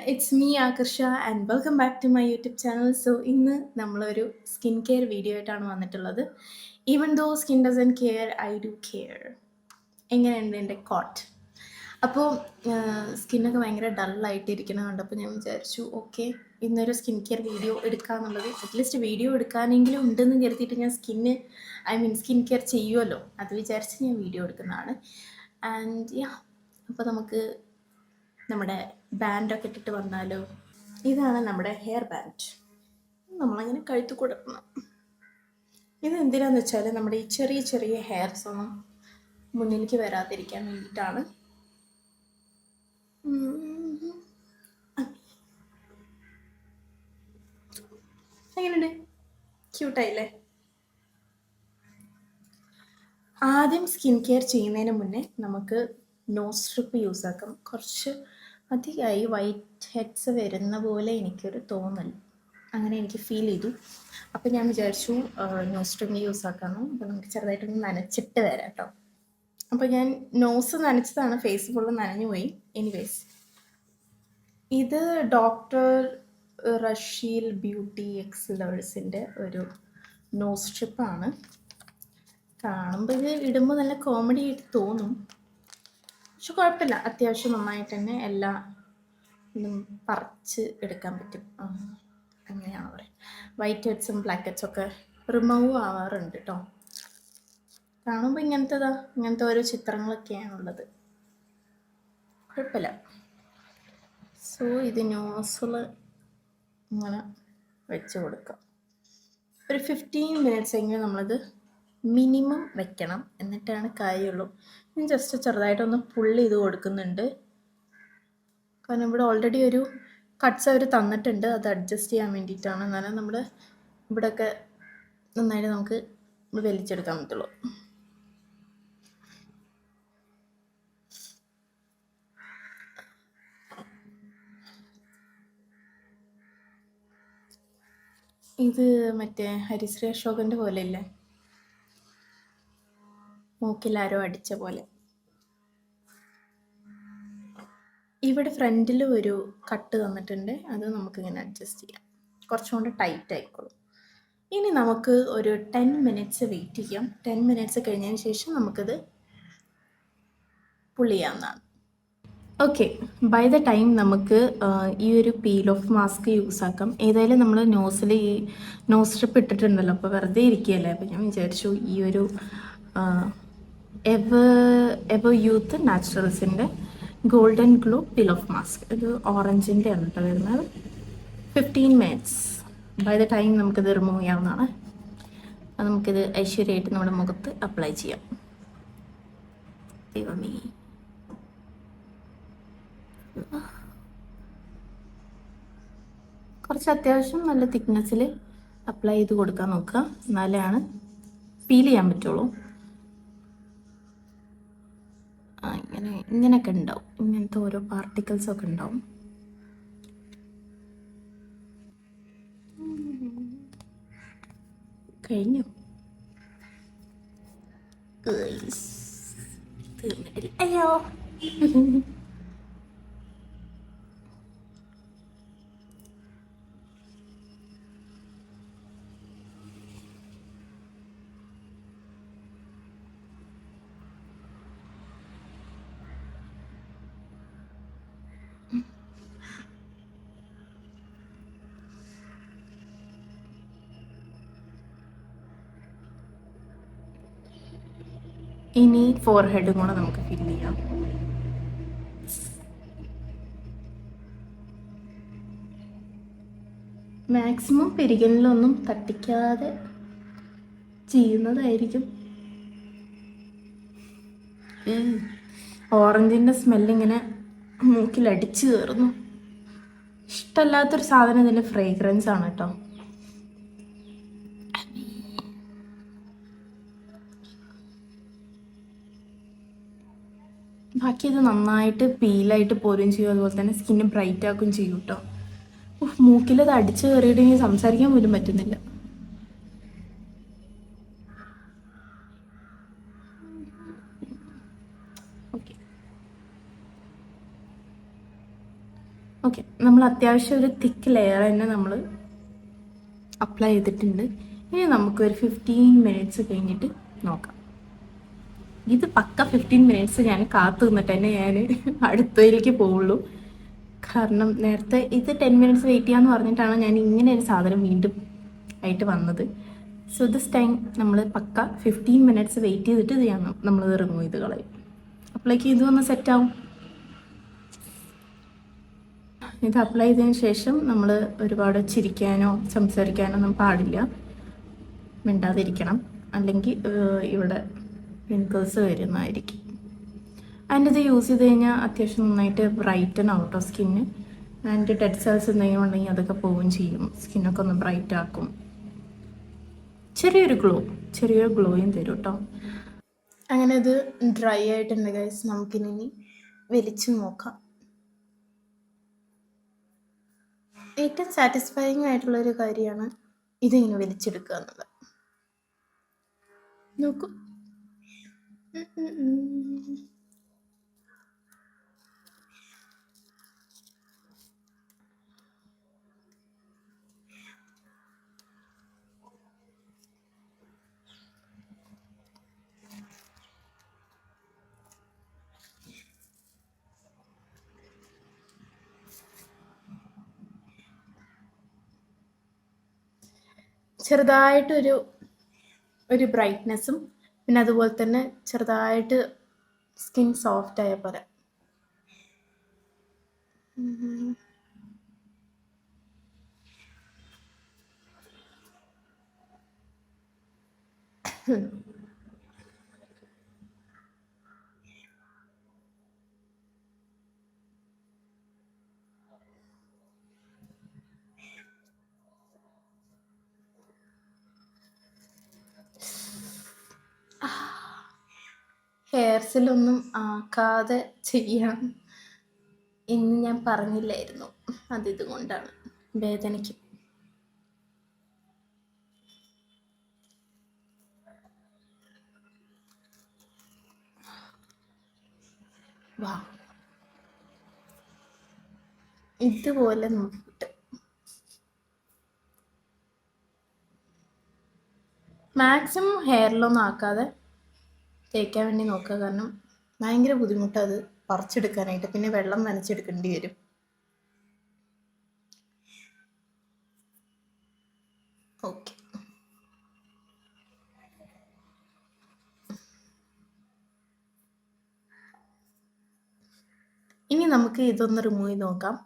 It's me Akarsha and welcome back to my YouTube channel. So ഇന്ന് നമ്മളൊരു skin care video ആയിട്ടാണ് വന്നിട്ടുള്ളത്. Even though skin doesn't care I do care. എങ്ങനെയുണ്ട് എൻ്റെ coat? അപ്പോൾ സ്കിന്നൊക്കെ ഭയങ്കര ഡള്ളായിട്ട് ഇരിക്കുന്നത് കണ്ടപ്പോൾ ഞാൻ വിചാരിച്ചു ഓക്കെ ഇന്നൊരു സ്കിൻ കെയർ വീഡിയോ എടുക്കാമെന്നുള്ളത്. അറ്റ്ലീസ്റ്റ് വീഡിയോ എടുക്കാനെങ്കിലും ഉണ്ടെന്ന് കരുതിയിട്ട് ഞാൻ സ്കിൻ കെയർ ചെയ്യുമല്ലോ, അത് വിചാരിച്ച് ഞാൻ വീഡിയോ എടുക്കുന്നതാണ്. ആൻഡ് അപ്പോൾ നമുക്ക് നമ്മുടെ ബാൻഡൊക്കെ ഇട്ടിട്ട് വന്നാലോ. ഇതാണ് നമ്മുടെ ഹെയർ ബാൻഡ്. നമ്മളങ്ങനെ കഴുത്ത് കൊടുക്കണം. ഇത് എന്തിനാന്ന് വെച്ചാൽ നമ്മുടെ ഈ ചെറിയ ചെറിയ ഹെയർസ് ഒന്നും മുന്നിലേക്ക് വരാതിരിക്കാൻ വേണ്ടിയിട്ടാണ്. എങ്ങനെയുണ്ട്? ക്യൂട്ടായില്ലേ? ആദ്യം സ്കിൻ കെയർ ചെയ്യുന്നതിന് മുന്നേ നമുക്ക് നോസ് സ്ട്രിപ്പ് യൂസ് ആക്കാം. കുറച്ച് അധികമായി വൈറ്റ് ഹെഡ്സ് വരുന്ന പോലെ എനിക്കൊരു തോന്നൽ, അങ്ങനെ എനിക്ക് ഫീൽ ചെയ്തു. അപ്പോൾ ഞാൻ വിചാരിച്ചു നോസ് സ്ട്രിപ്പ് യൂസ് ആക്കാമെന്ന്. അപ്പോൾ നമുക്ക് ചെറുതായിട്ടൊന്ന് നനച്ചിട്ട് വരാം കേട്ടോ. അപ്പോൾ ഞാൻ നോസ് നനച്ചതാണ്, ഫേസ് ഫുള്ള് നനഞ്ഞു പോയി. എനിവേസ്, ഇത് ഡോക്ടർ റഷീൽ ബ്യൂട്ടി എക്സലേഴ്സിൻ്റെ ഒരു നോസ് സ്ട്രിപ്പാണ്. കാണുമ്പോൾ ഇത് ഇടുമ്പോൾ നല്ല കോമഡി ആയിട്ട് തോന്നും, പക്ഷെ കുഴപ്പമില്ല. അത്യാവശ്യം നന്നായിട്ട് തന്നെ എല്ലാ ഇതും പറിച്ച് എടുക്കാൻ പറ്റും. അങ്ങനെയാണ് പറയുക. വൈറ്റ് ഹെഡ്സും ബ്ലാക്ക് ഹെഡ്സും ഒക്കെ റിമൂവ് ആവാറുണ്ട് കേട്ടോ. കാണുമ്പോൾ ഇങ്ങനത്തെ ഓരോ ചിത്രങ്ങളൊക്കെയാണുള്ളത്. കുഴപ്പമില്ല. സോ ഇത് നോസിൽ ഇങ്ങനെ വെച്ച് കൊടുക്കാം. ഒരു 15 മിനിറ്റ്സ് എങ്കിലും നമ്മളത് മിനിമം വെക്കണം, എന്നിട്ടാണ് കാര്യമുള്ളൂ. ഞാൻ ജസ്റ്റ് ചെറുതായിട്ടൊന്ന് പുള്ള് ചെയ്ത് കൊടുക്കുന്നുണ്ട്, കാരണം ഇവിടെ ഓൾറെഡി ഒരു കട്ട്സ് അവർ തന്നിട്ടുണ്ട്, അത് അഡ്ജസ്റ്റ് ചെയ്യാൻ വേണ്ടിയിട്ടാണ്. എന്നാലും നമ്മൾ ഇവിടെയൊക്കെ നന്നായിട്ട് നമുക്ക് വലിച്ചെടുക്കാൻ പറ്റുള്ളൂ. ഇത് മറ്റേ ഹരിശ്രീ അശോകൻ്റെ പോലെ ഇല്ലേ, മൂക്കിലാരോ അടിച്ച പോലെ. ഇവിടെ ഫ്രണ്ടിൽ ഒരു കട്ട് തന്നിട്ടുണ്ട്, അത് നമുക്കിങ്ങനെ അഡ്ജസ്റ്റ് ചെയ്യാം, കുറച്ചുകൊണ്ട് ടൈറ്റ് ആയിക്കോളും. ഇനി നമുക്ക് ഒരു 10 മിനിറ്റ്സ് വെയിറ്റ് ചെയ്യാം. 10 മിനിറ്റ്സ് കഴിഞ്ഞതിന് ശേഷം നമുക്കത് പുള്ള് ചെയ്യാവുന്നതാണ്. ഓക്കെ, ബൈ ദ ടൈം നമുക്ക് ഈ ഒരു പീൽ ഓഫ് മാസ്ക് യൂസ് ആക്കാം. ഏതായാലും നമ്മൾ നോസിൽ ഈ നോസ് സ്ട്രിപ്പ് ഇട്ടിട്ടുണ്ടല്ലോ, അപ്പോൾ വെറുതെ ഇരിക്കുകയല്ലേ. അപ്പോൾ ഞാൻ വിചാരിച്ചു ഈ ഒരു എവർ യൂത്ത് നാച്ചുറൽസിൻ്റെ golden glow peel off mask, ഇത് ഓറഞ്ചിൻ്റെ ആണ് കേട്ടോ വരുന്നത്. 15 മിനിറ്റ്സ് ബൈ ദ ടൈം നമുക്കിത് റിമൂവ് ചെയ്യാവുന്നതാണ്. അത് നമുക്കിത് ഐശ്വര്യമായിട്ട് നമ്മുടെ മുഖത്ത് അപ്ലൈ ചെയ്യാം. ദൈവമേ, കുറച്ച് അത്യാവശ്യം നല്ല തിക്നെസ്സിൽ അപ്ലൈ ചെയ്ത് കൊടുക്കാൻ നോക്കുക, എന്നാലാണ് ഫീൽ ചെയ്യാൻ പറ്റുള്ളൂ. ഇങ്ങനെയൊക്കെ ഉണ്ടാവും, ഇങ്ങനത്തെ ഓരോ പാർട്ടിക്കിൾസൊക്കെ ഉണ്ടാവും. കഴിഞ്ഞു. അയ്യോ ഇനി ഫോർഹെഡും കൂടെ നമുക്ക് ഫിൽ ചെയ്യാം. മാക്സിമം പെരികലിലൊന്നും തട്ടിക്കാതെ ചെയ്യുന്നതായിരിക്കും. ഓറഞ്ചിൻ്റെ സ്മെല്ലിങ്ങനെ മൂക്കിലടിച്ച് കയറുന്നു. ഇഷ്ടമല്ലാത്തൊരു സാധനം ഇതിൻ്റെ ഫ്രേഗ്രൻസ് ആണ് കേട്ടോ. ബാക്കി ഇത് നന്നായിട്ട് പീലായിട്ട് പോരുകയും ചെയ്യും, അതുപോലെ തന്നെ സ്കിന്ന് ബ്രൈറ്റ് ആക്കുകയും ചെയ്യും കേട്ടോ. മൂക്കിലത് അടിച്ച് കയറിയിട്ട് എനിക്ക് സംസാരിക്കാൻ പോലും പറ്റുന്നില്ല. ഓക്കെ, ഓക്കെ, നമ്മൾ അത്യാവശ്യം ഒരു തിക്ക് ലെയർ തന്നെ നമ്മൾ അപ്ലൈ ചെയ്തിട്ടുണ്ട്. ഇനി നമുക്കൊരു 15 മിനിറ്റ്സ് കഴിഞ്ഞിട്ട് നോക്കാം. ഇത് പക്ക 15 മിനിറ്റ്സ് ഞാൻ കാത്തു നിന്നിട്ട് തന്നെ ഞാൻ അടുത്തതിലേക്ക് പോവുള്ളൂ. കാരണം നേരത്തെ ഇത് 10 മിനിറ്റ്സ് വെയിറ്റ് ചെയ്യാന്ന് പറഞ്ഞിട്ടാണ് ഞാൻ ഇങ്ങനെ ഒരു സാധനം വീണ്ടും ആയിട്ട് വന്നത്. സോ ദിസ് ടൈം നമ്മൾ പക്ക 15 മിനിറ്റ്സ് വെയിറ്റ് ചെയ്തിട്ട് ഇത് ചെയ്യണം, നമ്മളിത് റിമൂവ് ചെയ്ത് കളയും. അപ്പോഴേക്ക് ഇത് വന്ന് സെറ്റാവും. ഇത് അപ്ലൈ ചെയ്തതിന് ശേഷം നമ്മൾ ഒരുപാട് ചിരിക്കാനോ സംസാരിക്കാനോ ഒന്നും പാടില്ല, മിണ്ടാതിരിക്കണം, അല്ലെങ്കിൽ ഇവിടെ പിമ്പിൾസ് വരുന്നതായിരിക്കും. അതിൻ്റെ ഇത് യൂസ് ചെയ്ത് കഴിഞ്ഞാൽ അത്യാവശ്യം നന്നായിട്ട് ബ്രൈറ്റൻ ഔട്ടോ സ്കിന്ന്. ആൻഡ് ഡെഡ് സെൽസ് എന്തെങ്കിലും ഉണ്ടെങ്കിൽ അതൊക്കെ പോവുകയും ചെയ്യും, സ്കിന്നൊക്കെ ഒന്ന് ബ്രൈറ്റ് ആക്കും, ചെറിയൊരു ഗ്ലോയും തരും കേട്ടോ. അങ്ങനെ ഇത് ഡ്രൈ ആയിട്ടുണ്ട് ഗൈസ്. നമുക്കിനി വലിച്ചു നോക്കാം. ഏറ്റവും സാറ്റിസ്ഫൈയിങ് ആയിട്ടുള്ളൊരു കാര്യമാണ് ഇതിങ്ങനെ വലിച്ചെടുക്കുക എന്നുള്ളത്. നോക്കൂ, ചെറുതായിട്ടൊരു ബ്രൈറ്റ്നെസ്സും പിന്നെ അതുപോലെ തന്നെ ചെറുതായിട്ട് സ്കിൻ സോഫ്റ്റ് ആയ പോലെ. ഹെയർസിലൊന്നും ആക്കാതെ ചെയ്യാം എന്ന് ഞാൻ പറഞ്ഞില്ലായിരുന്നു, അതിതുകൊണ്ടാണ്. വേദനയ്ക്കും. വാ, ഇതുപോലെ നോക്കിയിട്ട് മാക്സിമം ഹെയറിലൊന്നും ആക്കാതെ തേക്കാൻ വേണ്ടി നോക്കുക. കാരണം ഭയങ്കര ബുദ്ധിമുട്ടാണ് അത് പറിച്ചെടുക്കാനായിട്ട്, പിന്നെ വെള്ളം നനച്ചെടുക്കേണ്ടി വരും. ഓക്കെ, ഇനി നമുക്ക് ഇതൊന്ന് റിമൂവ് ചെയ്ത് നോക്കാം.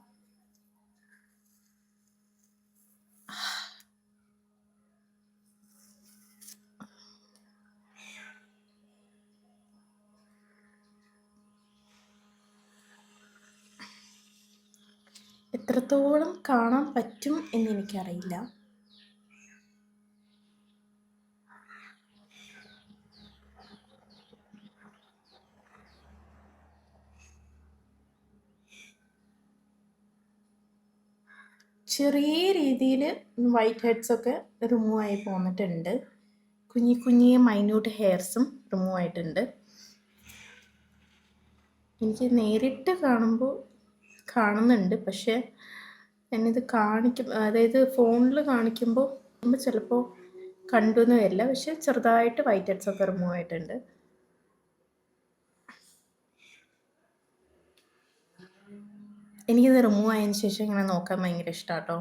എത്രത്തോളം കാണാൻ പറ്റും എന്നെനിക്കറിയില്ല. ചെറിയ രീതിയിൽ വൈറ്റ് ഹെഡ്സ് ഒക്കെ റിമൂവ് ആയി പോന്നിട്ടുണ്ട്. കുഞ്ഞി മൈന്യൂട്ട് ഹെയർസും റിമൂവ് ആയിട്ടുണ്ട്. എനിക്ക് നേരിട്ട് കാണുന്നുണ്ട്, പക്ഷേ ഞാനിത് അതായത് ഫോണിൽ കാണിക്കുമ്പോൾ ചിലപ്പോൾ കണ്ടുവെന്ന് വരില്ല, പക്ഷെ ചെറുതായിട്ട് വൈറ്റ് ഹെഡ്സ് ഒക്കെ റിമൂവ് ആയിട്ടുണ്ട്. എനിക്കിത് റിമൂവ് ആയതിനു ശേഷം ഇങ്ങനെ നോക്കാൻ ഭയങ്കര ഇഷ്ടമാണ് കേട്ടോ.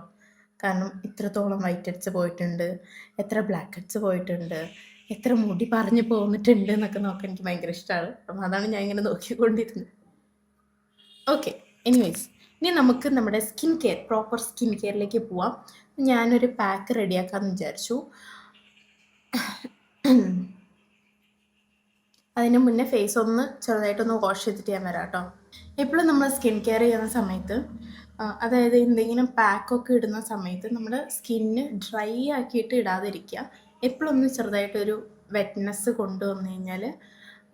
കാരണം ഇത്രത്തോളം വൈറ്റ് ഹെഡ്സ് പോയിട്ടുണ്ട്, എത്ര ബ്ലാക്ക് ഹെഡ്സ് പോയിട്ടുണ്ട്, എത്ര മുടി പറഞ്ഞു പോന്നിട്ടുണ്ട് എന്നൊക്കെ നോക്കാൻ എനിക്ക് ഭയങ്കര ഇഷ്ടമാണ്. അപ്പം അതാണ് ഞാൻ ഇങ്ങനെ നോക്കിക്കൊണ്ടിരുന്നത്. ഓക്കെ, എനിവേസ്, ഇനി നമുക്ക് നമ്മുടെ പ്രോപ്പർ സ്കിൻ കെയറിലേക്ക് പോവാം. ഞാനൊരു പാക്ക് റെഡിയാക്കാമെന്ന് വിചാരിച്ചു. അതിന് മുന്നേ ഫേസ് ഒന്ന് ചെറുതായിട്ടൊന്ന് വാഷ് ചെയ്തിട്ട് ഞാൻ വരാം കേട്ടോ. എപ്പോഴും നമ്മൾ സ്കിൻ കെയർ ചെയ്യുന്ന സമയത്ത്, അതായത് എന്തെങ്കിലും പാക്കൊക്കെ ഇടുന്ന സമയത്ത് നമ്മുടെ സ്കിന്ന് ഡ്രൈ ആക്കിയിട്ട് ഇടാതിരിക്കുക. എപ്പോഴും ഒന്ന് ചെറുതായിട്ടൊരു വെറ്റ്നെസ് കൊണ്ടുവന്നു കഴിഞ്ഞാൽ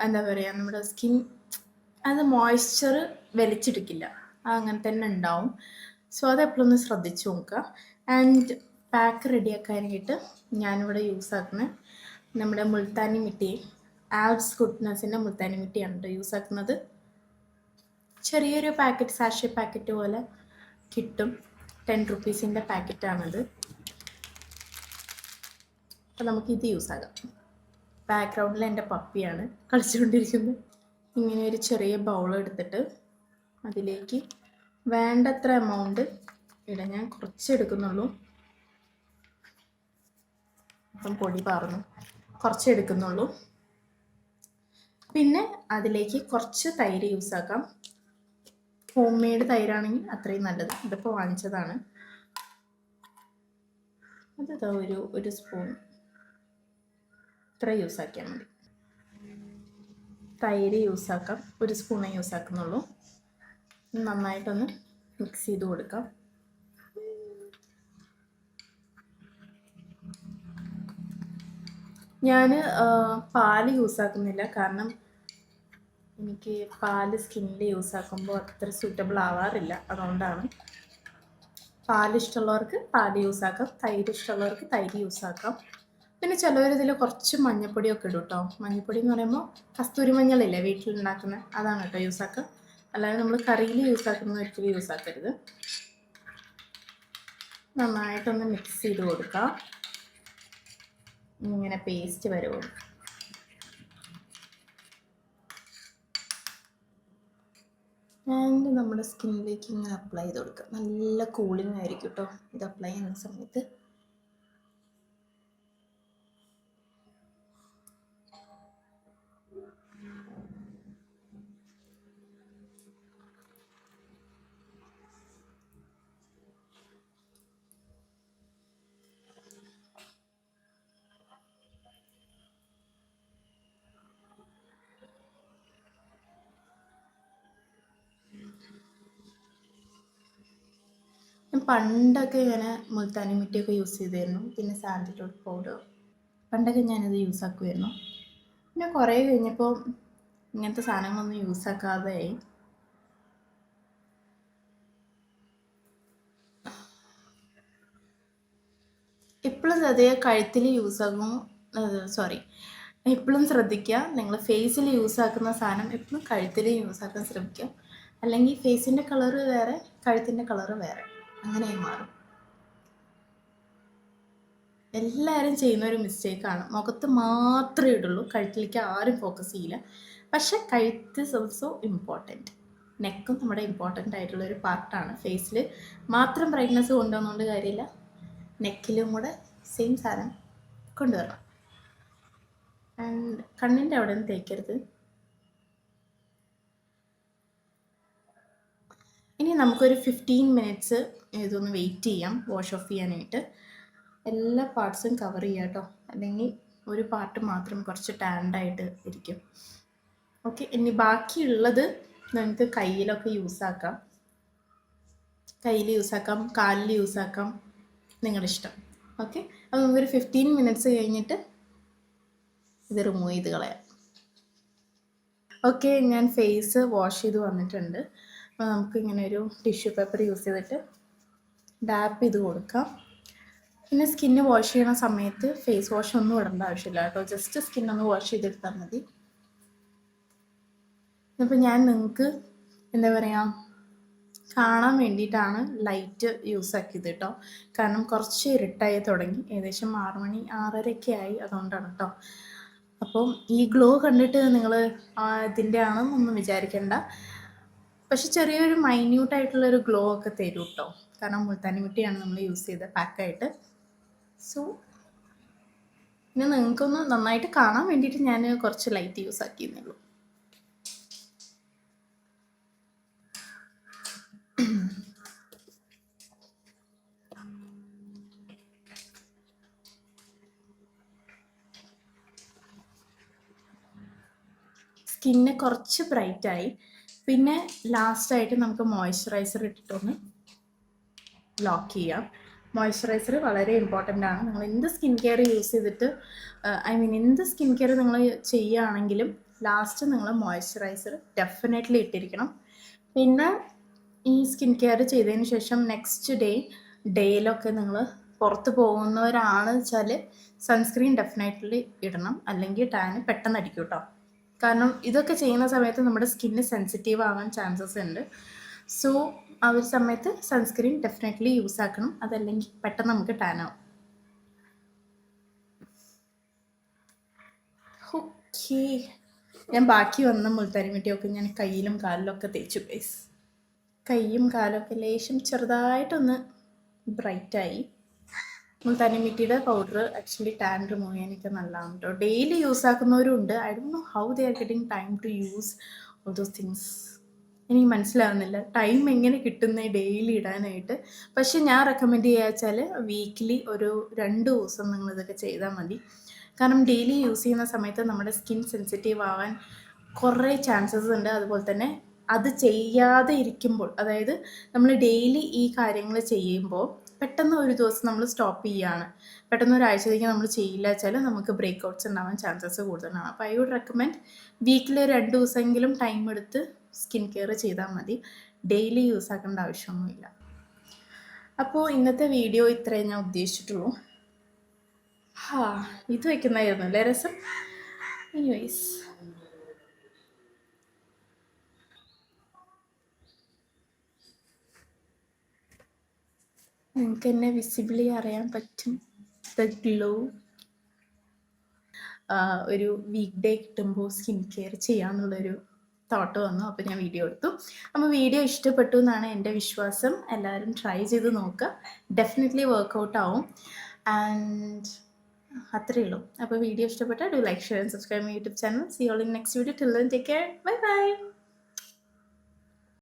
എന്താ പറയുക, നമ്മുടെ സ്കിൻ അത് മോയ്സ്ചർ വലിച്ചെടുക്കില്ല, അങ്ങനെ തന്നെ ഉണ്ടാവും. സോ അതെപ്പോഴും ഒന്ന് ശ്രദ്ധിച്ചു നോക്കുക. ആൻഡ് പാക്ക് റെഡിയാക്കാനായിട്ട് ഞാനിവിടെ യൂസ് ആക്കുന്നത് നമ്മുടെ മുൾത്താനി മിട്ടി, ആൽസ് ഗുഡ്നസിൻ്റെ മുൾത്താനി മിട്ടിയാണ് കേട്ടോ യൂസ് ആക്കുന്നത്. ചെറിയൊരു പാക്കറ്റ്, സാഷെ പാക്കറ്റ് പോലെ കിട്ടും. 10 റുപ്പീസിൻ്റെ പാക്കറ്റാണത്. അപ്പോൾ നമുക്കിത് യൂസ് ആകാം. ബാക്ക്ഗ്രൗണ്ടിൽ എൻ്റെ പപ്പിയാണ് കളിച്ചുകൊണ്ടിരിക്കുന്നത്. ഇങ്ങനെ ഒരു ചെറിയ ബൗൾ എടുത്തിട്ട് അതിലേക്ക് വേണ്ടത്ര എമൗണ്ട് ഇടാം. ഞാൻ കുറച്ച് എടുക്കുന്നുള്ളൂ. അപ്പം പൊടി പാർന്നു കുറച്ച് എടുക്കുന്നുള്ളൂ. പിന്നെ അതിലേക്ക് കുറച്ച് തൈര് യൂസ് ആക്കാം. ഹോം മെയ്ഡ് തൈരാണെങ്കിൽ അത്രയും നല്ലത്. ഇതിപ്പോൾ വാങ്ങിച്ചതാണ്. അത് ഒരു സ്പൂൺ ഇത്ര യൂസ് ആക്കിയാൽ മതി. തൈര് യൂസ് ആക്കാം. ഒരു സ്പൂണേ യൂസ് ആക്കുന്നുള്ളൂ. നന്നായിട്ടൊന്ന് മിക്സ് ചെയ്ത് കൊടുക്കാം. ഞാൻ പാല് യൂസ് ആക്കുന്നില്ല, കാരണം എനിക്ക് പാല് സ്കിന്നിൽ യൂസ് ആക്കുമ്പോൾ അത്ര സൂറ്റബിൾ ആവാറില്ല. അതുകൊണ്ടാണ്. പാൽ ഇഷ്ടമുള്ളവർക്ക് പാല് യൂസ് ആക്കാം, തൈര് ഇഷ്ടമുള്ളവർക്ക് തൈര് യൂസ് ആക്കാം. പിന്നെ ചിലവർ ഇതിൽ കുറച്ച് മഞ്ഞൾപ്പൊടിയൊക്കെ ഇടും കേട്ടോ. മഞ്ഞൾപ്പൊടി എന്ന് പറയുമ്പോൾ കസ്തൂരി മഞ്ഞളില്ലേ വീട്ടിലുണ്ടാക്കുന്ന, അതാണ് കേട്ടോ യൂസ് ആക്കുക. അല്ലാതെ നമ്മൾ കറിയിൽ യൂസ് ആക്കുന്ന ഒരിക്കലും യൂസ് ആക്കരുത്. നന്നായിട്ടൊന്ന് മിക്സ് ചെയ്ത് കൊടുക്കാം. ഇങ്ങനെ പേസ്റ്റ് വരുമോ. ആൻഡ് നമ്മുടെ സ്കിന്നിലേക്ക് ഇങ്ങനെ അപ്ലൈ ചെയ്ത് കൊടുക്കുക. നല്ല കൂളിംഗ് ആയിരിക്കും കേട്ടോ ഇത് അപ്ലൈ ചെയ്യുന്ന സമയത്ത്. ഞാൻ പണ്ടൊക്കെ ഇങ്ങനെ മുൾത്താനി മിട്ടിയൊക്കെ യൂസ് ചെയ്തിരുന്നു. പിന്നെ സാൻഡൽവുഡ് പൗഡർ പണ്ടൊക്കെ ഞാനിത് യൂസ് ആക്കുമായിരുന്നു. പിന്നെ കുറേ കഴിഞ്ഞപ്പോൾ ഇങ്ങനത്തെ സാധനങ്ങളൊന്നും യൂസ് ആക്കാതെയായി. എപ്പോഴും അതേ കഴുത്തിൽ യൂസ് ആക്കും. എപ്പോഴും ശ്രദ്ധിക്കുക, നിങ്ങൾ ഫേസിൽ യൂസ് ആക്കുന്ന സാധനം എപ്പോഴും കഴുത്തിൽ യൂസ് ആക്കാൻ ശ്രമിക്കുക. അല്ലെങ്കിൽ ഫേസിൻ്റെ കളറ് വേറെ, കഴുത്തിൻ്റെ കളറ് വേറെ, അങ്ങനെ മാറും. എല്ലാവരും ചെയ്യുന്ന ഒരു മിസ്റ്റേക്കാണ്. മുഖത്ത് മാത്രമേ ഇടുള്ളൂ, കഴുത്തിലേക്ക് ആരും ഫോക്കസ് ചെയ്യില്ല. പക്ഷെ കഴുത്ത് ഇസ് ഓൾസോ ഇമ്പോർട്ടൻറ്റ്. നെക്കും നമ്മുടെ ഇമ്പോർട്ടൻ്റ് ആയിട്ടുള്ളൊരു പാർട്ടാണ്. ഫേസിൽ മാത്രം ബ്രൈറ്റ്നസ് കൊണ്ടുവന്നുകൊണ്ട് കാര്യമില്ല, നെക്കിലും കൂടെ സെയിം സാധനം കൊണ്ടുവരണം. ആൻഡ് കണ്ണിൻ്റെ അവിടെ നിന്ന് തേക്കരുത്. ഇനി നമുക്കൊരു 15 മിനിറ്റ്സ് ഇതൊന്ന് വെയിറ്റ് ചെയ്യാം വാഷ് ഓഫ് ചെയ്യാനായിട്ട്. എല്ലാ പാർട്സും കവർ ചെയ്യാം കേട്ടോ, അല്ലെങ്കിൽ ഒരു പാർട്ട് മാത്രം കുറച്ച് ടാൻഡായിട്ട് ഇരിക്കും. ഓക്കെ, ഇനി ബാക്കിയുള്ളത് നമുക്ക് കയ്യിലൊക്കെ യൂസ് ആക്കാം. കയ്യിൽ യൂസ് ആക്കാം, കാലിൽ യൂസ് ആക്കാം, നിങ്ങളുടെ ഇഷ്ടം. ഓക്കെ, അപ്പോൾ നമുക്കൊരു 15 മിനിറ്റ്സ് കഴിഞ്ഞിട്ട് ഇത് റിമൂവ് ചെയ്ത് കളയാം. ഓക്കെ, ഞാൻ ഫേസ് വാഷ് ചെയ്ത് വന്നിട്ടുണ്ട്. അപ്പോൾ നമുക്ക് ഇങ്ങനെ ഒരു ടിഷ്യൂ പേപ്പർ യൂസ് ചെയ്തിട്ട് ഡാപ്പ് ചെയ്ത് കൊടുക്കാം. പിന്നെ സ്കിന്ന് വാഷ് ചെയ്യണ സമയത്ത് ഫേസ് വാഷ് ഒന്നും ഇടേണ്ട ആവശ്യമില്ല കേട്ടോ, ജസ്റ്റ് സ്കിന്നൊന്ന് വാഷ് ചെയ്തെടുത്താൽ മതി. അപ്പോൾ ഞാൻ നിങ്ങൾക്ക് എന്താ പറയുക, കാണാൻ വേണ്ടിയിട്ടാണ് ലൈറ്റ് യൂസ് ആക്കിയത് കേട്ടോ. കാരണം കുറച്ച് ഇരുട്ടായി തുടങ്ങി, ഏകദേശം 6 മണി 6:30 ആയി, അതുകൊണ്ടാണ് കേട്ടോ. അപ്പം ഈ ഗ്ലോ കണ്ടിട്ട് നിങ്ങൾ ഇതിൻ്റെ ആണെന്നൊന്നും വിചാരിക്കേണ്ട. പക്ഷെ ചെറിയൊരു മൈന്യൂട്ടായിട്ടുള്ളൊരു ഗ്ലോ ഒക്കെ തരും കേട്ടോ, കാരണം മുൾത്താനി മിട്ടിയാണ് നമ്മൾ യൂസ് ചെയ്ത പാക്കായിട്ട്. സോ പിന്നെ നിങ്ങൾക്കൊന്ന് നന്നായിട്ട് കാണാൻ വേണ്ടിയിട്ട് ഞാൻ കുറച്ച് ലൈറ്റ് യൂസ് ആക്കിയെന്നുള്ളൂ. സ്കിന്ന് കുറച്ച് ബ്രൈറ്റായി. പിന്നെ ലാസ്റ്റായിട്ട് നമുക്ക് മോയ്സ്ചറൈസർ ഇട്ടിട്ടൊന്ന് ലോക്ക് ചെയ്യാം. മോയ്സ്ചറൈസർ വളരെ ഇമ്പോർട്ടൻ്റ് ആണ്. നിങ്ങൾ എന്ത് സ്കിൻ കെയർ യൂസ് ചെയ്തിട്ട് എന്ത് സ്കിൻ കെയർ നിങ്ങൾ ചെയ്യുകയാണെങ്കിലും ലാസ്റ്റ് നിങ്ങൾ മോയ്സ്ചറൈസർ ഡെഫിനറ്റ്ലി ഇട്ടിരിക്കണം. പിന്നെ ഈ സ്കിൻ കെയർ ചെയ്തതിന് ശേഷം നെക്സ്റ്റ് ഡേയിലൊക്കെ നിങ്ങൾ പുറത്ത് പോകുന്നവരാണെന്ന് വെച്ചാൽ സൺസ്ക്രീൻ ഡെഫിനറ്റ്ലി ഇടണം, അല്ലെങ്കിൽ ടാന് പെട്ടെന്ന് അടിക്കും കേട്ടോ. കാരണം ഇതൊക്കെ ചെയ്യുന്ന സമയത്ത് നമ്മുടെ സ്കിന്ന് സെൻസിറ്റീവ് ആവാൻ ചാൻസസ് ഉണ്ട്. സോ ആ ഒരു സമയത്ത് സൺസ്ക്രീൻ ഡെഫിനറ്റ്ലി യൂസ് ആക്കണം, അതല്ലെങ്കിൽ പെട്ടെന്ന് നമുക്ക് ടാൻ ആവും. ഓക്കേ, ഞാൻ ബാക്കി വന്ന മുൾത്താനി മിട്ടിയൊക്കെ ഞാൻ കയ്യിലും കാലിലൊക്കെ തേച്ചു ഗൈസ്. കൈയും കാലൊക്കെ ലേശം ചെറുതായിട്ടൊന്ന് ബ്രൈറ്റായി. മുൾത്താനി മിട്ടിയുടെ പൗഡർ ആക്ച്വലി ടാൻ റിമൂവ് ചെയ്യാനൊക്കെ നല്ലതാണ് കേട്ടോ. ഡെയിലി യൂസ് ആക്കുന്നവരും ഉണ്ട്. I don't know how they are getting time to use all those things. എനിക്ക് മനസ്സിലാവുന്നില്ല ടൈം എങ്ങനെ കിട്ടുന്നത് ഡെയിലി ഇടാനായിട്ട്. പക്ഷെ ഞാൻ റെക്കമെൻഡ് ചെയ്യുക വെച്ചാൽ വീക്കിലി ഒരു 2 ദിവസം നിങ്ങളിതൊക്കെ ചെയ്താൽ മതി. കാരണം ഡെയിലി യൂസ് ചെയ്യുന്ന സമയത്ത് നമ്മുടെ സ്കിൻ സെൻസിറ്റീവ് ആവാൻ കുറേ ചാൻസസ് ഉണ്ട്. അതുപോലെ തന്നെ അത് ചെയ്യാതെ ഇരിക്കുമ്പോൾ, അതായത് നമ്മൾ ഡെയിലി ഈ കാര്യങ്ങൾ ചെയ്യുമ്പോൾ പെട്ടെന്ന് ഒരു ദിവസം നമ്മൾ സ്റ്റോപ്പ് ചെയ്യുകയാണ്, പെട്ടെന്ന് ഒരാഴ്ചത്തേക്ക് നമ്മൾ ചെയ്യില്ല വെച്ചാൽ നമുക്ക് ബ്രേക്ക് ഔട്ട്സ് ഉണ്ടാവാൻ ചാൻസസ് കൂടുതലാണ്. അപ്പോൾ ഐ വുഡ് റെക്കമെൻഡ് വീക്കിലി 2 ദിവസമെങ്കിലും ടൈം എടുത്ത് സ്കിൻ കെയർ ചെയ്താൽ മതി. ഡെയിലി യൂസ് ആക്കേണ്ട ആവശ്യമൊന്നുമില്ല. അപ്പോൾ ഇന്നത്തെ വീഡിയോ ഇത്രയും ഞാൻ ഉദ്ദേശിച്ചിട്ടുള്ളൂ. ഇത് വയ്ക്കുന്നതായിരുന്നു അല്ലേ രസം. എനിവേസ്, നിങ്ങൾക്ക് എന്നെ വിസിബിളി അറിയാൻ പറ്റും. The glow. ഒരു വീക്ക് ഡേ കിട്ടുമ്പോൾ സ്കിൻ കെയർ ചെയ്യാമെന്നുള്ളൊരു തോട്ട് വന്നു. അപ്പോൾ ഞാൻ വീഡിയോ എടുത്തു. അപ്പോൾ വീഡിയോ ഇഷ്ടപ്പെട്ടു എന്നാണ് എൻ്റെ വിശ്വാസം. എല്ലാവരും ട്രൈ ചെയ്ത് നോക്കുക, ഡെഫിനറ്റ്ലി വർക്കൗട്ട് ആവും. ആൻഡ് അത്രയേ ഉള്ളൂ. അപ്പോൾ വീഡിയോ ഇഷ്ടപ്പെട്ടാൽ do like, share and subscribe my YouTube channel. See you all in next video. Till then take care. Bye by.